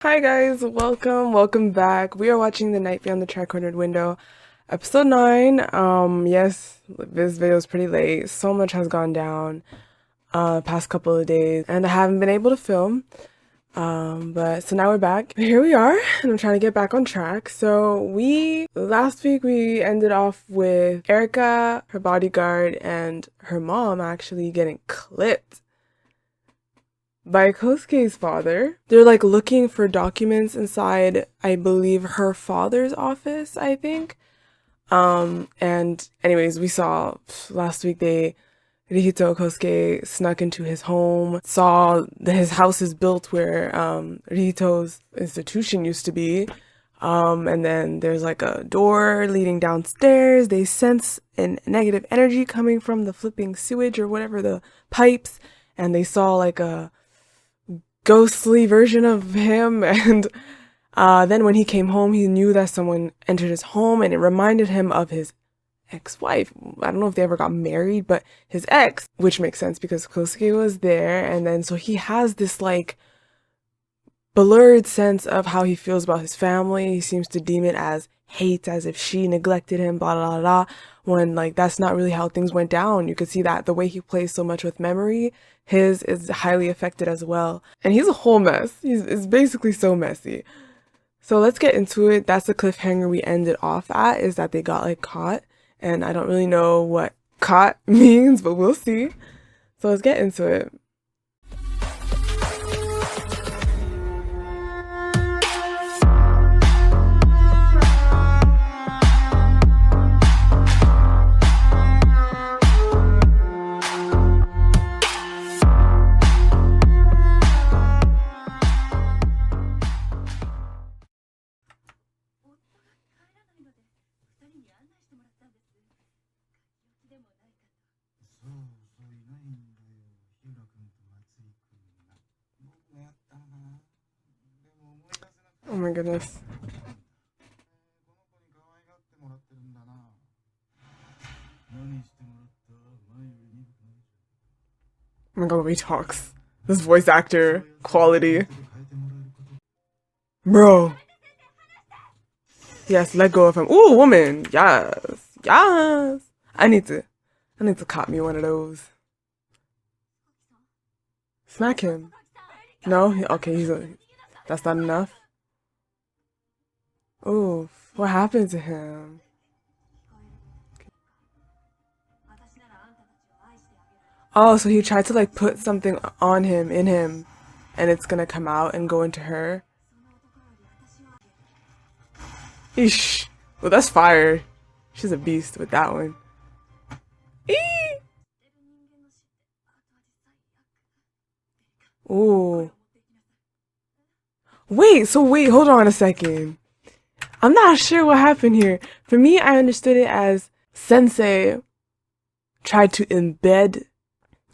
Hi guys, welcome back. We are watching The Night Beyond the Tricornered Window, episode 9. Yes, this video is pretty late. So much has gone down past couple of days and I haven't been able to film. But so now we're back. Here we are, and I'm trying to get back on track. So last week we ended off with Erica, her bodyguard, and her mom actually getting clipped by Kosuke's father. They're like looking for documents inside, I believe, her father's office, I think. And anyways, we saw last week Rihito Kosuke snuck into his home, saw his house is built where Rihito's institution used to be. And then there's like a door leading downstairs. They sense a negative energy coming from the flipping sewage or whatever, the pipes, and they saw like a ghostly version of him. And then when he came home, he knew that someone entered his home, and it reminded him of his ex-wife. I don't know if they ever got married, but his ex, which makes sense because Kosuke was there. And then so he has this like blurred sense of how he feels about his family. He seems to deem it as hate, as if she neglected him, blah blah blah blah, when like that's not really how things went down. You could see that the way he plays so much with memory, his is highly affected as well. And he's a whole mess. It's basically so messy. So let's get into it. That's the cliffhanger we ended off at, is that they got like caught. And I don't really know what caught means, but we'll see. So let's get into it. Oh my goodness. Oh my god, the way he talks. This voice actor quality. Bro. Yes, let go of him. Ooh, woman. Yes. Yes. I need to cop me one of those. Smack him. No? Okay, that's not enough. Oh, what happened to him? Oh, so he tried to like put something on him, in him, and it's gonna come out and go into her. Eesh. Well, that's fire. She's a beast with that one. Eee! Ooh. Wait, hold on a second. I'm not sure what happened here. For me, I understood it as Sensei tried to embed,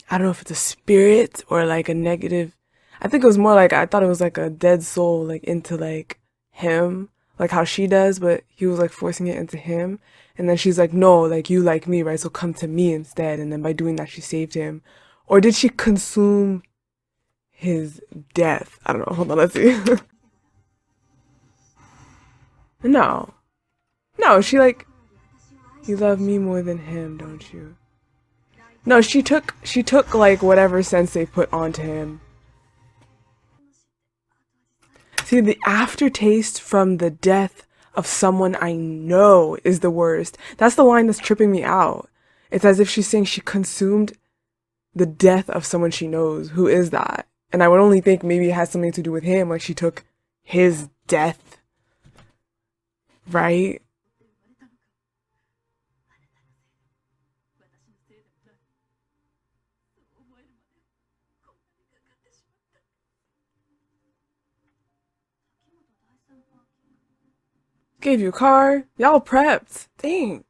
I don't know if it's a spirit or like a negative. I think it was more like, I thought it was like a dead soul, like into like him, like how she does, but he was like forcing it into him. And then she's like, no, like you like me, right? So come to me instead. And then by doing that, she saved him. Or did she consume his death? I don't know. Hold on, let's see. No. No, she like, you love me more than him, don't you? No, she took like whatever Sensei put onto him. See, the aftertaste from the death of someone I know is the worst. That's the line that's tripping me out. It's as if she's saying she consumed the death of someone she knows. Who is that? And I would only think maybe it has something to do with him, like she took his death. Right? Gave you a car. Y'all prepped. Dang.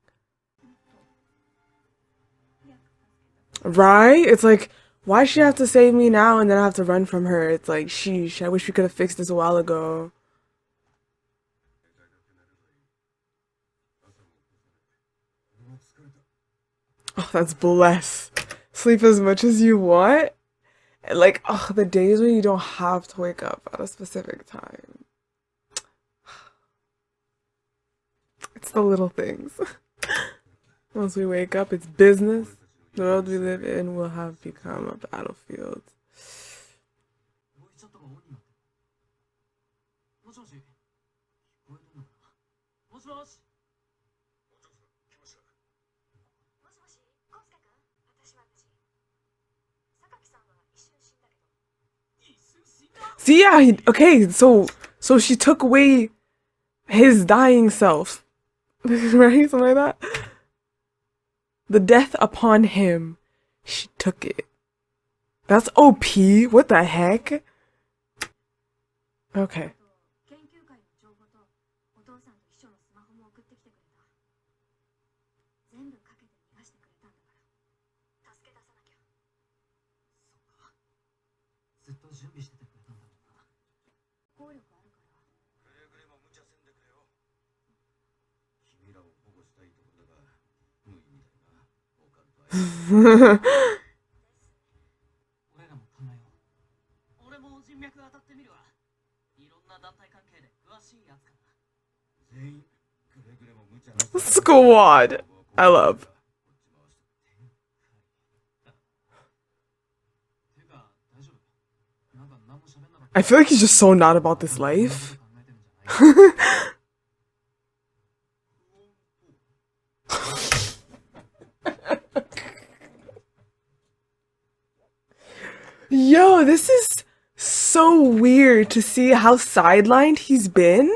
Right? It's like, why does she have to save me now and then I have to run from her? It's like, sheesh, I wish we could have fixed this a while ago. Oh, that's blessed. Sleep as much as you want. Like, oh, the days when you don't have to wake up at a specific time. It's the little things. Once we wake up, it's business. The world we live in will have become a battlefield. See, yeah, okay, so she took away his dying self, right? Something like that. The death upon him, she took it. That's OP. What the heck? Okay. Squad. I love. I feel like he's just so not about this life. Yo, this is so weird to see how sidelined he's been.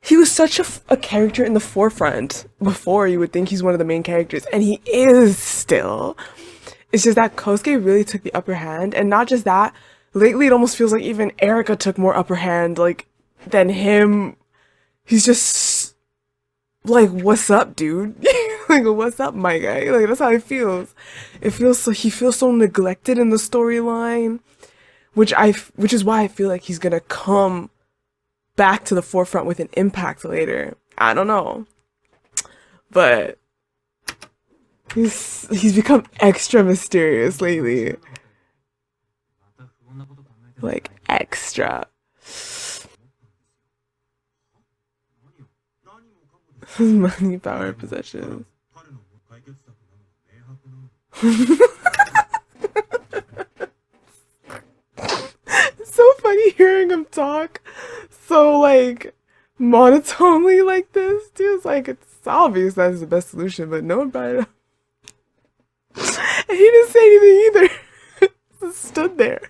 He was such a character in the forefront before you would think he's one of the main characters, and he is still. It's just that Kosuke really took the upper hand, and not just that, lately it almost feels like even Erika took more upper hand, like, than him. He's just like, what's up, dude? Like, what's up, my guy? Like, that's how it feels. It feels so, he feels so neglected in the storyline, which is why I feel like he's gonna come back to the forefront with an impact later. I don't know, but he's become extra mysterious lately, like extra. Money, power, possessions. It's so funny hearing him talk so like monotonely like this, dude. It's like, it's obvious that's the best solution, but no one brought it up. And he didn't say anything either. Just stood there.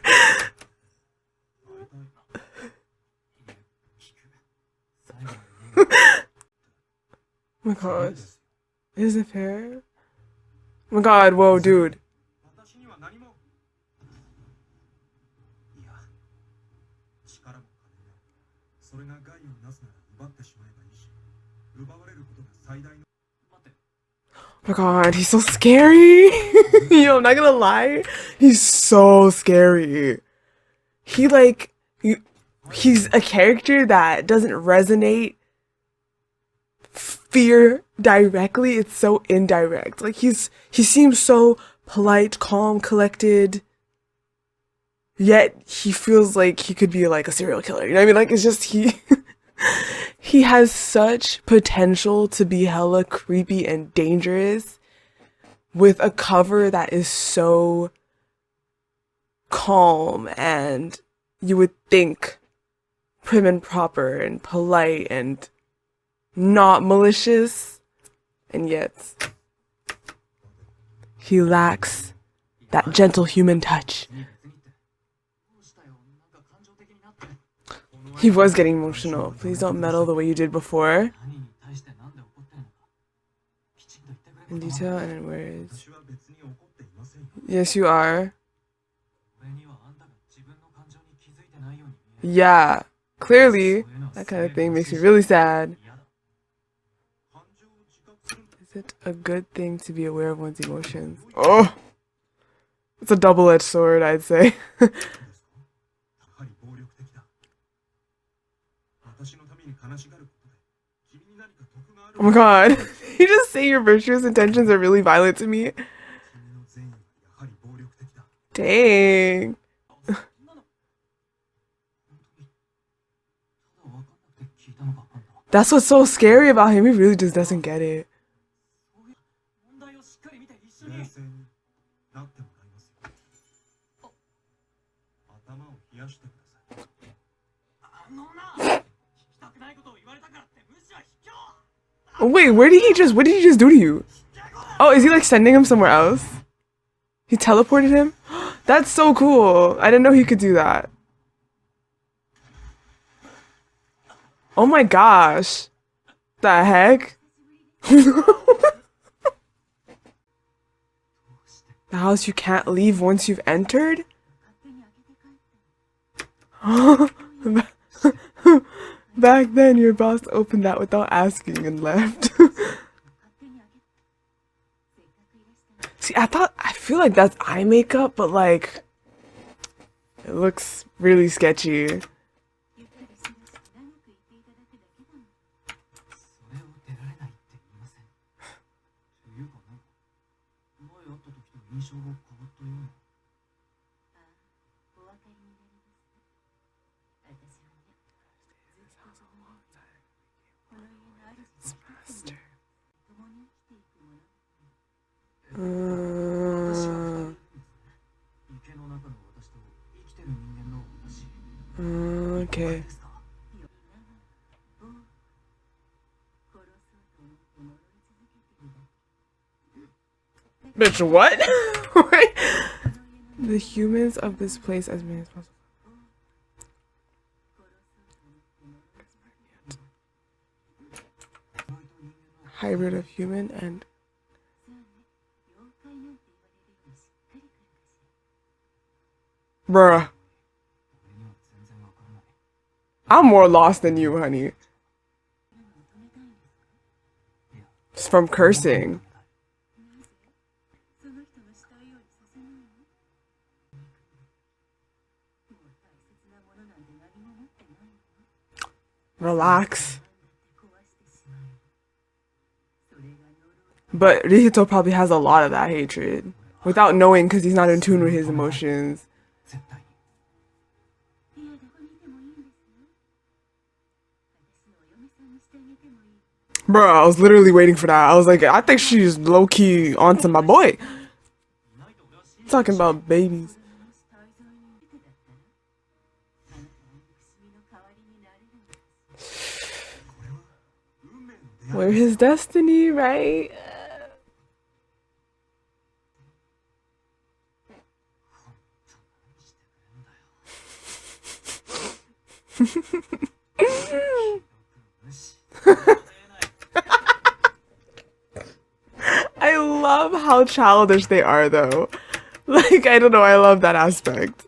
Oh my gosh. Is it fair? Oh my god, whoa, dude. Oh my god, he's so scary. Yo, I'm not gonna lie. He's so scary. He's a character that doesn't resonate fear directly. It's so indirect. Like, he seems so polite, calm, collected, yet he feels like he could be like a serial killer. You know what I mean? Like, it's just he has such potential to be hella creepy and dangerous with a cover that is so calm and you would think prim and proper and polite and not malicious, and yet he lacks that gentle human touch. He was getting emotional. Please don't meddle the way you did before. In detail and in words. Yes, you are. Yeah, clearly, that kind of thing makes me really sad. Is it a good thing to be aware of one's emotions? Oh! It's a double-edged sword, I'd say. Oh my god. You just say your virtuous intentions are really violent to me. Damn. Dang. That's what's so scary about him. He really just doesn't get it. Wait, what did he just do to you? Oh, is he like sending him somewhere else? He teleported him? That's so cool. I didn't know he could do that. Oh my gosh. The heck? The house you can't leave once you've entered? Back then, your boss opened that without asking and left. See, I feel like that's eye makeup, but like, it looks really sketchy. Okay. Bitch, what? The humans of this place as many as possible. Hybrid of human and bruh. I'm more lost than you, honey. It's from cursing. Relax. But Rihito probably has a lot of that hatred without knowing because he's not in tune with his emotions. Bro, I was literally waiting for that. I was like, I think she's low-key onto my boy. Talking about babies. We're his destiny, right? I love how childish they are, though. Like, I don't know, I love that aspect.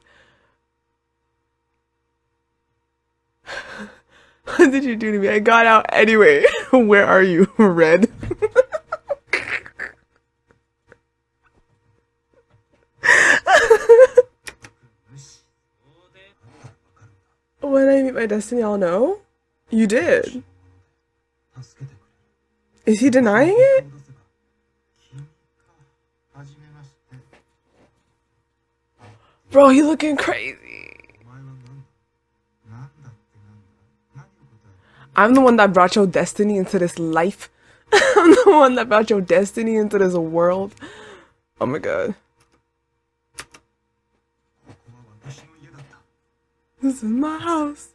What did you do to me? I got out anyway. Where are you, Red? When I meet my destiny, I'll know. You did. Is he denying it? Bro, he looking crazy. I'm the one that brought your destiny into this life. I'm the one that brought your destiny into this world. Oh my god. This is my house.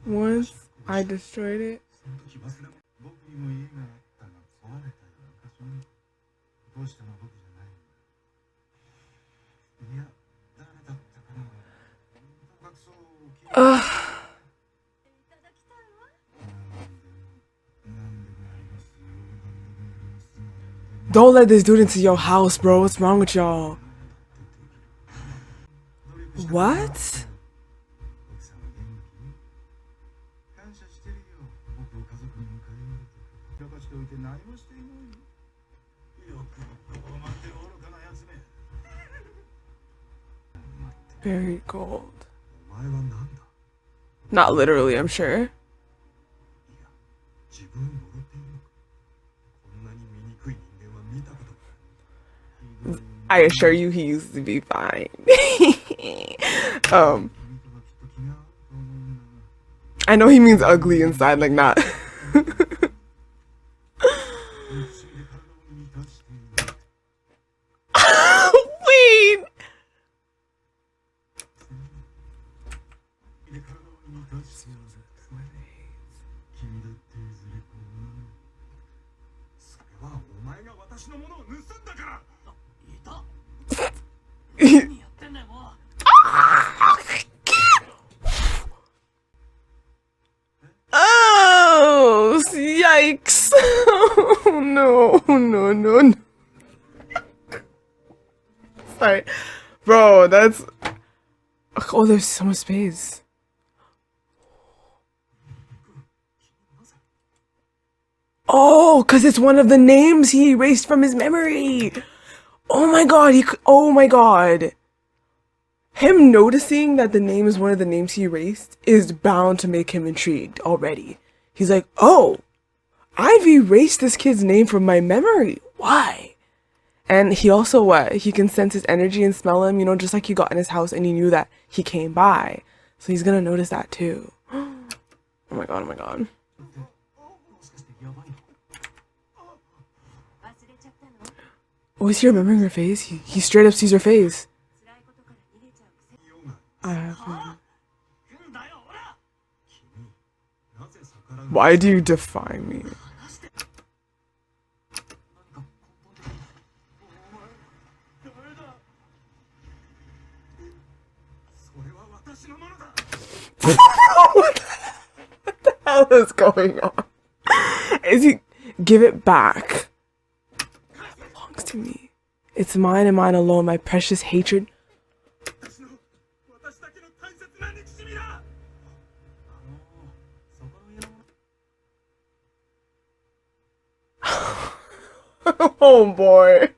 Once I destroyed it. Ugh. Don't let this dude into your house, bro. What's wrong with y'all? What? Very cold. Not literally, I'm sure. I assure you he used to be fine. um I know he means ugly inside, like not. Wait. Oh, yikes. Oh, no, no, no, no. Sorry. Bro, that's... Oh, there's so much space. Oh, because it's one of the names he erased from his memory. Oh my god, oh my god. Him noticing that the name is one of the names he erased is bound to make him intrigued already. He's like, oh, I've erased this kid's name from my memory. Why? And he also, he can sense his energy and smell him, you know, just like he got in his house and he knew that he came by. So he's gonna notice that too. Oh my god, oh my god. Oh, is he remembering her face? He straight up sees her face. Why do you defy me? What the hell is going on? Is he... Give it back. It belongs to me. It's mine and mine alone, my precious hatred. Oh boy.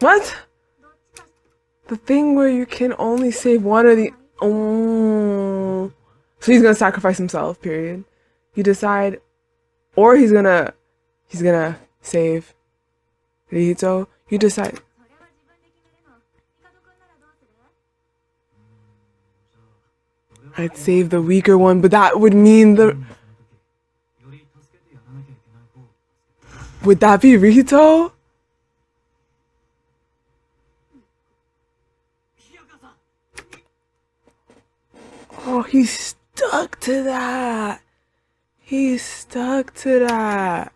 What? The thing where you can only save one or the... Oh. So he's gonna sacrifice himself, period. You decide. Or he's gonna save Rihito. You decide. I'd save the weaker one, but that would mean the... Would that be Rihito? Oh, he's stuck to that. He's stuck to that.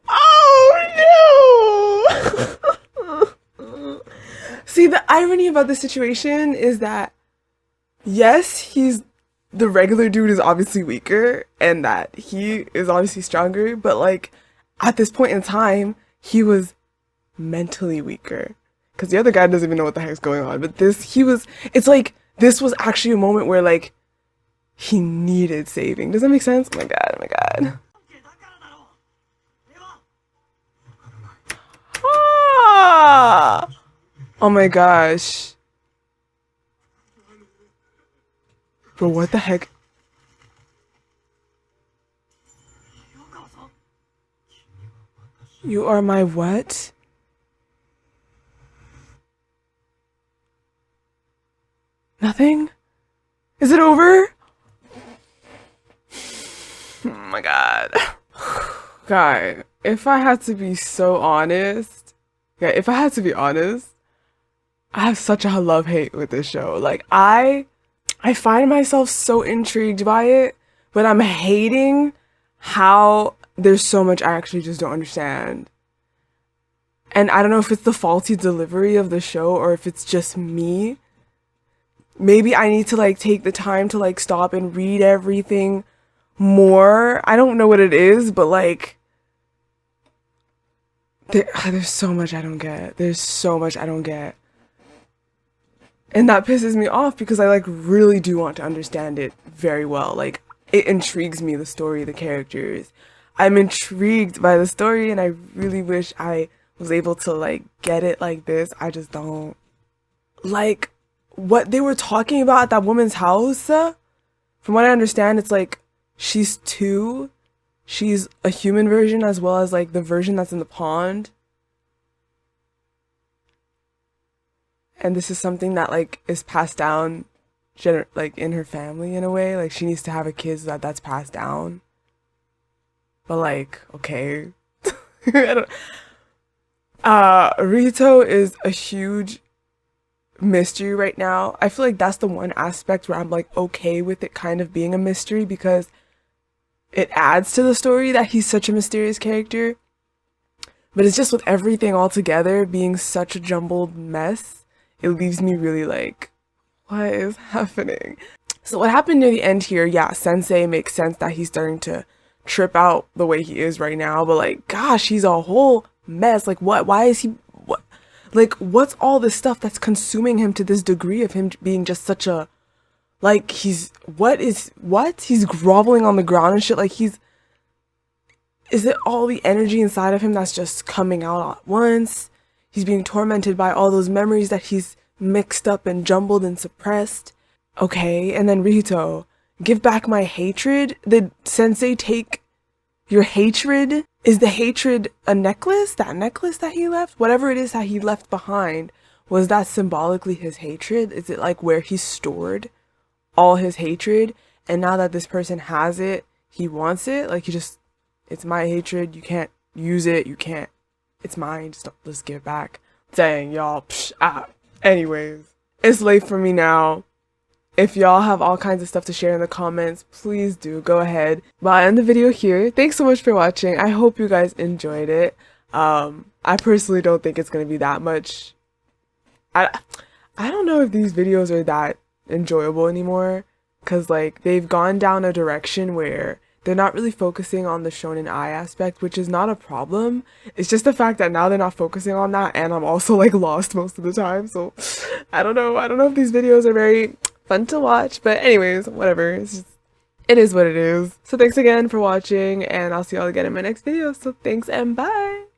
Oh no! See, the irony about this situation is that, yes, the regular dude is obviously weaker and that he is obviously stronger, but like at this point in time, he was mentally weaker. Because the other guy doesn't even know what the heck's going on. But it's like, this was actually a moment where, like, he needed saving. Does that make sense? Oh my god, oh my god. Ah! Oh my gosh. Bro, what the heck? You are my what? Nothing? Is it over? Oh my god. God, if I had to be so honest, I have such a love-hate with this show. Like, I find myself so intrigued by it, but I'm hating how there's so much I actually just don't understand. And I don't know if it's the faulty delivery of the show or if it's just me. Maybe I need to like take the time to like stop and read everything more. I don't know what it is, but like there's so much I don't get. There's so much I don't get. And that pisses me off because I like really do want to understand it very well. Like it intrigues me, the story, the characters. I'm intrigued by the story and I really wish I was able to like get it like this. I just don't. Like what they were talking about at that woman's house, from what I understand, it's like she's two. She's a human version as well as like the version that's in the pond. And this is something that like is passed down like in her family in a way. Like she needs to have a kid so that's passed down. But like, okay. I don't Rito is a huge mystery right now. I feel like that's the one aspect where I'm like okay with it kind of being a mystery because it adds to the story that he's such a mysterious character. But it's just with everything all together being such a jumbled mess, it leaves me really like, what is happening? So what happened near the end here, yeah, Sensei makes sense that he's starting to trip out the way he is right now, but like, gosh, he's a whole mess. Like what? Why is he, what? Like, what's all this stuff that's consuming him to this degree of him being just such a, like, he's groveling on the ground and shit. Like is it all the energy inside of him that's just coming out at once? He's being tormented by all those memories that he's mixed up and jumbled and suppressed. Okay, and then Rito, give back my hatred? Did Sensei take your hatred? Is the hatred a necklace? That necklace that he left? Whatever it is that he left behind, was that symbolically his hatred? Is it like where he stored all his hatred? And now that this person has it, he wants it? Like it's my hatred, you can't use it, it's mine, just give it back. Dang, y'all, Anyways, it's late for me now. If y'all have all kinds of stuff to share in the comments, please do go ahead. But I end the video here. Thanks so much for watching. I hope you guys enjoyed it. I personally don't think it's gonna be that much. I don't know if these videos are that enjoyable anymore, because like they've gone down a direction where they're not really focusing on the shonen ai aspect, which is not a problem. It's just the fact that now they're not focusing on that, and I'm also like lost most of the time. So I don't know if these videos are very fun to watch, but anyways, whatever. It is what it is. So thanks again for watching, and I'll see y'all again in my next video. So thanks and bye.